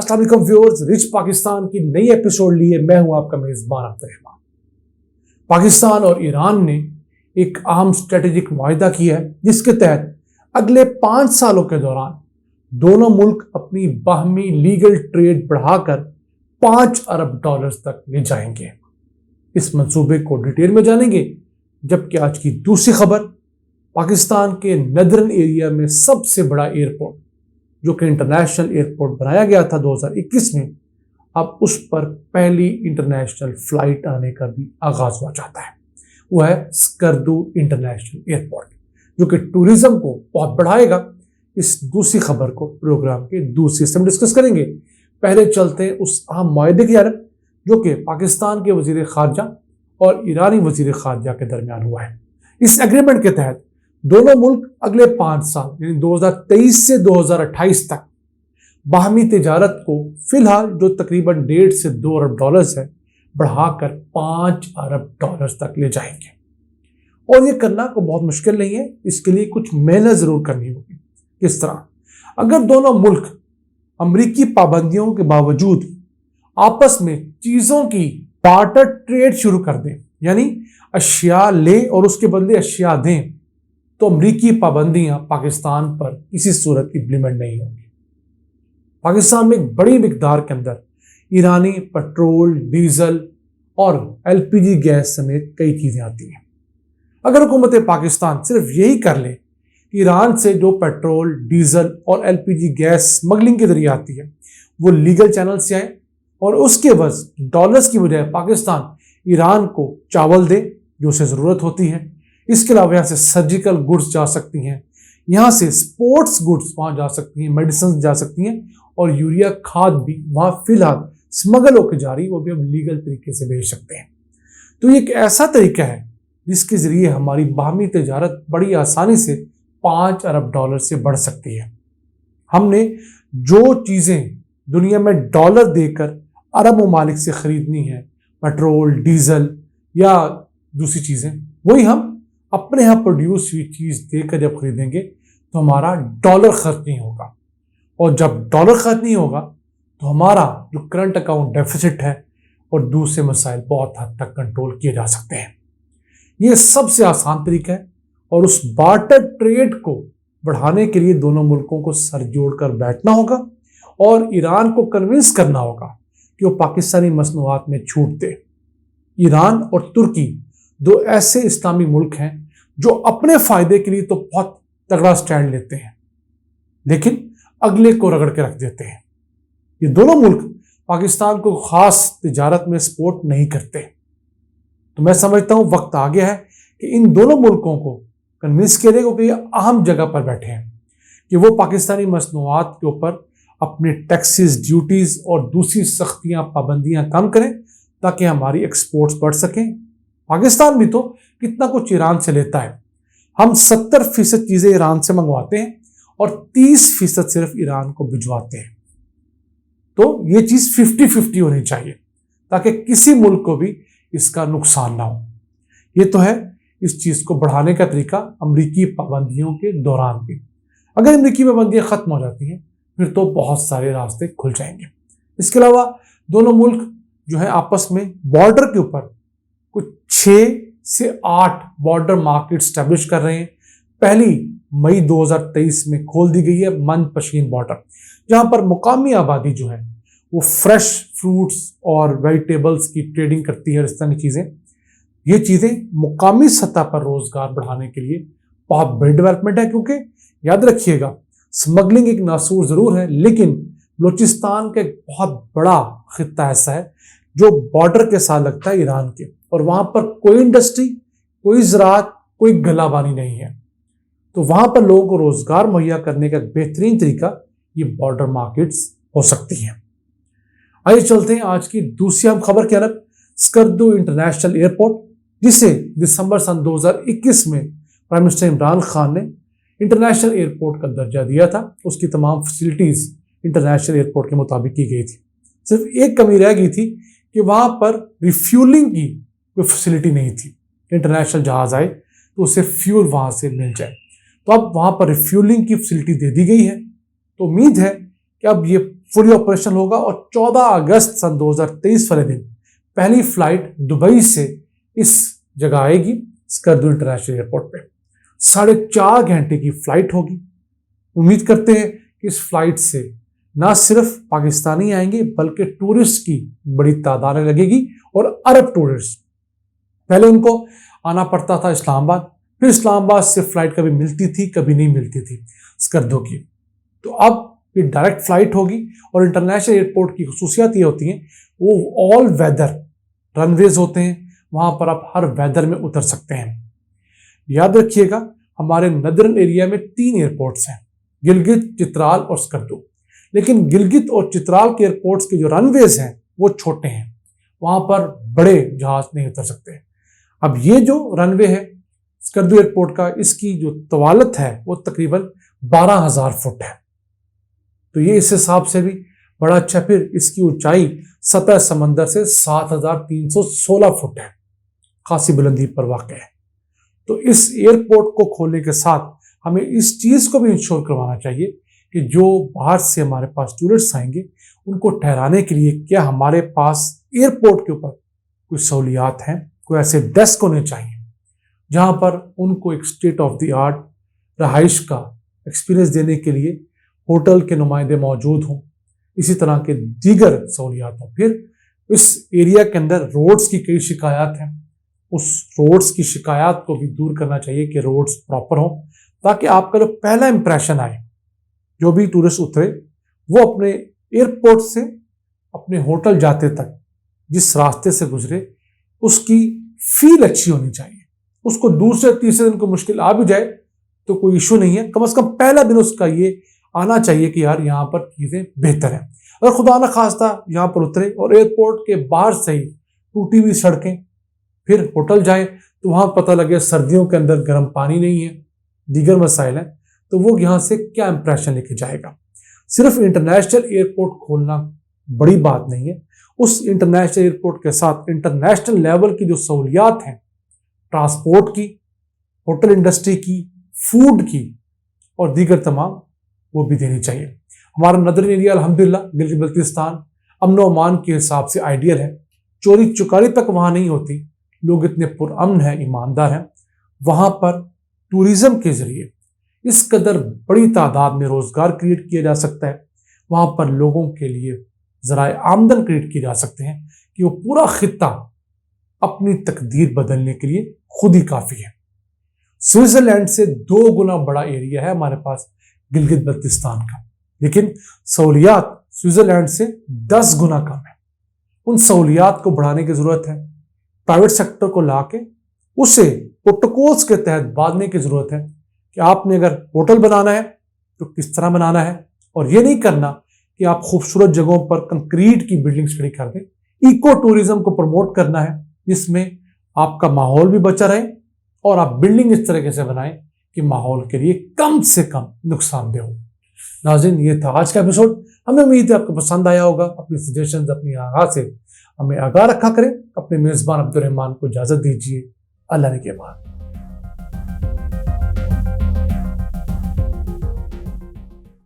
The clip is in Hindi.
अस्सलाम वालेकुम व्यूअर्स, रिच पाकिस्तान की नई एपिसोड लिए मैं हूं आपका मेजबान अख्तर रहमान। पाकिस्तान और ईरान ने एक अहम स्ट्रेटेजिक मुआहिदा किया है जिसके तहत अगले 5 सालों के दौरान दोनों मुल्क अपनी बाहमी लीगल ट्रेड बढ़ाकर $5 अरब तक ले जाएंगे। इस मंसूबे को डिटेल में जानेंगे। जबकि आज की दूसरी खबर, पाकिस्तान के नदरन एरिया में सबसे बड़ा एयरपोर्ट जो कि इंटरनेशनल एयरपोर्ट बनाया गया था 2021 में, अब उस पर पहली इंटरनेशनल फ्लाइट आने का भी आगाज हुआ चाहता है। वह है स्कर्दू इंटरनेशनल एयरपोर्ट जो कि टूरिज्म को बहुत बढ़ाएगा। इस दूसरी खबर को प्रोग्राम के दूसरे हिस्से में डिस्कस करेंगे। पहले चलते हैं उस अहम मुआहदे की तरफ जो कि पाकिस्तान के वजीर खारजा और ईरानी वजीर खारजा के दरमियान हुआ है। इस एग्रीमेंट के तहत दोनों मुल्क अगले 5 साल यानी 2023 से 2028 तक बाहमी तिजारत को फिलहाल जो तकरीबन $1.5 से $2 अरब है बढ़ाकर $5 अरब तक ले जाएंगे। और ये करना को बहुत मुश्किल नहीं है, इसके लिए कुछ मेहनत जरूर करनी होगी। किस तरह? अगर दोनों मुल्क अमरीकी पाबंदियों के बावजूद आपस में चीजों की बार्टर ट्रेड शुरू कर दें, यानी अशिया लें और उसके बदले अशिया दें, तो अमरीकी पाबंदियां पाकिस्तान पर किसी सूरत इंप्लीमेंट नहीं होंगी। पाकिस्तान में एक बड़ी मिकदार के अंदर ईरानी पेट्रोल, डीजल और एलपीजी गैस समेत कई चीजें आती हैं। अगर हुकूमत पाकिस्तान सिर्फ यही कर ले कि ईरान से जो पेट्रोल, डीजल और एलपीजी गैस स्मगलिंग के जरिए आती है वो लीगल चैनल से आए और उसके बस डॉलर्स की बजाय पाकिस्तान ईरान को चावल दे जो उसे जरूरत होती है। इसके अलावा यहाँ से सर्जिकल गुड्स जा सकती हैं, यहाँ से स्पोर्ट्स गुड्स वहाँ जा सकती हैं, मेडिसिन जा सकती हैं और यूरिया खाद भी वहाँ फिलहाल स्मगल होकर जा रही, वो भी हम लीगल तरीके से भेज सकते हैं। तो ये एक ऐसा तरीका है जिसके जरिए हमारी बाहमी तिजारत बड़ी आसानी से $5 अरब से बढ़ सकती है। हमने जो चीज़ें दुनिया में डॉलर देकर अरब ममालिक से खरीदनी है, पेट्रोल, डीजल या दूसरी चीज़ें, वही हम अपने यहाँ प्रोड्यूस हुई चीज़ देकर जब खरीदेंगे तो हमारा डॉलर खर्च नहीं होगा। और जब डॉलर खर्च नहीं होगा तो हमारा जो करंट अकाउंट डेफिसिट है और दूसरे मसाइल बहुत हद तक कंट्रोल किए जा सकते हैं। ये सबसे आसान तरीका है और उस बार्टर ट्रेड को बढ़ाने के लिए दोनों मुल्कों को सर जोड़कर बैठना होगा और ईरान को कन्विंस करना होगा कि वो पाकिस्तानी मसनूआत में छूट दे। ईरान और तुर्की दो ऐसे इस्लामी मुल्क हैं जो अपने फायदे के लिए तो बहुत तगड़ा स्टैंड लेते हैं लेकिन अगले को रगड़ के रख देते हैं। ये दोनों मुल्क पाकिस्तान को खास तिजारत में सपोर्ट नहीं करते। तो मैं समझता हूं वक्त आ गया है कि इन दोनों मुल्कों को कन्विंस किया जाए, क्योंकि ये अहम जगह पर बैठे हैं कि वो पाकिस्तानी मसनूआत के ऊपर अपने टैक्सेस, ड्यूटीज और दूसरी सख्तियां, पाबंदियां कम करें ताकि हमारी एक्सपोर्ट्स बढ़ सकें। पाकिस्तान भी तो कितना कुछ ईरान से लेता है। हम 70% चीजें ईरान से मंगवाते हैं और 30% सिर्फ ईरान को भिजवाते हैं। तो ये चीज 50-50 होनी चाहिए ताकि किसी मुल्क को भी इसका नुकसान ना हो। ये तो है इस चीज को बढ़ाने का तरीका अमरीकी पाबंदियों के दौरान भी। अगर अमरीकी पाबंदियां खत्म हो जाती हैं फिर तो बहुत सारे रास्ते खुल जाएंगे। इसके अलावा दोनों मुल्क जो है आपस में बॉर्डर के ऊपर कुछ 6 से 8 बॉर्डर मार्केट स्टैब्लिश कर रहे हैं। पहली मई 2023 में खोल दी गई है मनपशीन बॉर्डर, जहां पर मुकामी आबादी जो है वो फ्रेश फ्रूट्स और वेजिटेबल्स की ट्रेडिंग करती है। इस तरह की चीजें, ये चीजें मुकामी सतह पर रोजगार बढ़ाने के लिए बहुत बड़ी डेवलपमेंट है। क्योंकि याद रखिएगा, स्मगलिंग एक नासूर जरूर है लेकिन बलूचिस्तान का एक बहुत बड़ा खित्ता ऐसा है जो बॉर्डर के साथ लगता है ईरान के, और वहां पर कोई इंडस्ट्री, कोई ज़राअत, कोई गलाबानी नहीं है। तो वहां पर लोगों को रोजगार मुहैया करने का बेहतरीन तरीका ये बॉर्डर मार्केट्स हो सकती हैं। आइए चलते हैं आज की दूसरी अहम खबर की तरफ। स्कर्दू इंटरनेशनल एयरपोर्ट, जिसे दिसंबर सन 2021 में प्राइम मिनिस्टर इमरान खान ने इंटरनेशनल एयरपोर्ट का दर्जा दिया था, उसकी तमाम फैसिलिटीज इंटरनेशनल एयरपोर्ट के मुताबिक की गई थी। सिर्फ एक कमी रह गई थी कि वहां पर रिफ्यूलिंग की कोई फैसिलिटी नहीं थी। इंटरनेशनल जहाज आए तो उसे फ्यूल वहां से मिल जाए। तो अब वहां पर रिफ्यूलिंग की फैसिलिटी दे दी गई है। तो उम्मीद है कि अब ये फुली ऑपरेशल होगा और 14 अगस्त सन 2023 वाले दिन पहली फ्लाइट दुबई से इस जगह आएगी, स्कर्दू इंटरनेशनल एयरपोर्ट पे। 4.5 घंटे की फ्लाइट होगी। उम्मीद करते हैं कि इस फ्लाइट से ना सिर्फ पाकिस्तानी आएंगे बल्कि टूरिस्ट की बड़ी तादाद लगेगी और अरब टूरिस्ट। पहले उनको आना पड़ता था इस्लामाबाद, फिर इस्लामाबाद से फ्लाइट कभी मिलती थी कभी नहीं मिलती थी स्कर्दू की। तो अब ये डायरेक्ट फ्लाइट होगी और इंटरनेशनल एयरपोर्ट की खसूसियात ये होती हैं वो ऑल वेदर रनवेज होते हैं, वहां पर आप हर वेदर में उतर सकते हैं। याद रखिएगा हमारे नदरन एरिया में 3 एयरपोर्ट्स हैं, गिलगित, चित्राल और स्कर्दू। लेकिन गिलगित और चित्राल के एयरपोर्ट्स के जो रनवेज हैं वो छोटे हैं, वहां पर बड़े जहाज नहीं उतर सकते। अब ये जो रनवे है स्कर्दू एयरपोर्ट का, इसकी जो तवालत है वो तकरीबन 12,000 फुट है। तो ये इस हिसाब से भी बड़ा अच्छा। फिर इसकी ऊंचाई सतह समंदर से 7,316 फुट है, खासी बुलंदी पर वाक़ है। तो इस एयरपोर्ट को खोलने के साथ हमें इस चीज को भी इंश्योर करवाना चाहिए कि जो बाहर से हमारे पास टूरिस्ट आएंगे उनको ठहराने के लिए क्या हमारे पास एयरपोर्ट के ऊपर कुछ सहूलियात हैं, कोई ऐसे डेस्क होने चाहिए जहां पर उनको एक स्टेट ऑफ द आर्ट रहाइश का एक्सपीरियंस देने के लिए होटल के नुमाइंदे मौजूद हों, इसी तरह के दीगर सहूलियात हों। फिर इस एरिया के अंदर रोड्स की कई शिकायत हैं, उस रोड्स की शिकायत को भी दूर करना चाहिए कि रोड्स प्रॉपर हों, ताकि आपका जो पहला इंप्रेशन आए, जो भी टूरिस्ट उतरे वो अपने एयरपोर्ट से अपने होटल जाते तक जिस रास्ते से गुजरे उसकी फील अच्छी होनी चाहिए। उसको दूसरे तीसरे दिन को मुश्किल आ भी जाए तो कोई इशू नहीं है, कम से कम पहला दिन उसका ये आना चाहिए कि यार यहाँ पर चीजें बेहतर हैं। अगर खुदा न खास्ता यहाँ पर उतरे और एयरपोर्ट के बाहर से ही टूटी हुई सड़कें, फिर होटल जाए तो वहां पता लगे सर्दियों के अंदर गर्म पानी नहीं है, दीगर मसाइल हैं, तो वो यहाँ से क्या इंप्रेशन लेके जाएगा। सिर्फ इंटरनेशनल एयरपोर्ट खोलना बड़ी बात नहीं है, उस इंटरनेशनल एयरपोर्ट के साथ इंटरनेशनल लेवल की जो सहूलियात हैं ट्रांसपोर्ट की, होटल इंडस्ट्री की, फूड की और दीगर तमाम, वो भी देनी चाहिए। हमारा नदरन एरिया अल्हम्दुलिल्लाह गिलगित बल्तिस्तान अमन व अमान के हिसाब से आइडियल है। चोरी चुकारी तक वहां नहीं होती, लोग इतने पुरअमन हैं, ईमानदार हैं। वहां पर टूरिज्म के जरिए इस कदर बड़ी तादाद में रोजगार क्रिएट किया जा सकता है, वहां पर लोगों के लिए जराए आमदन क्रिएट किए जा सकते हैं कि वो पूरा खित्ता अपनी तकदीर बदलने के लिए खुद ही काफी है। स्विट्जरलैंड से 2 गुना बड़ा एरिया है हमारे पास गिलगित बल्तिस्तान का, लेकिन सहूलियात स्विट्जरलैंड से 10 गुना कम है। उन सहूलियात को बढ़ाने की जरूरत है, प्राइवेट सेक्टर को लाके उसे प्रोटोकॉल्स के तहत बांधने की जरूरत है कि आपने अगर होटल बनाना है तो किस तरह बनाना है, और ये नहीं करना कि आप खूबसूरत जगहों पर कंक्रीट की बिल्डिंग्स खड़ी कर दें। इको टूरिज्म को प्रमोट करना है जिसमें आपका माहौल भी बचा रहे और आप बिल्डिंग इस तरीके से बनाएं कि माहौल के लिए कम से कम नुकसानदेह हो। नाज़रीन, ये था आज का एपिसोड। हमें उम्मीद है आपको पसंद आया होगा। अपनी सजेशंस अपनी आगाह से हमें आगाह रखा करें। अपने मेजबान अब्दुल रहमान को इजाजत दीजिए। अल्लाह ने के बाद।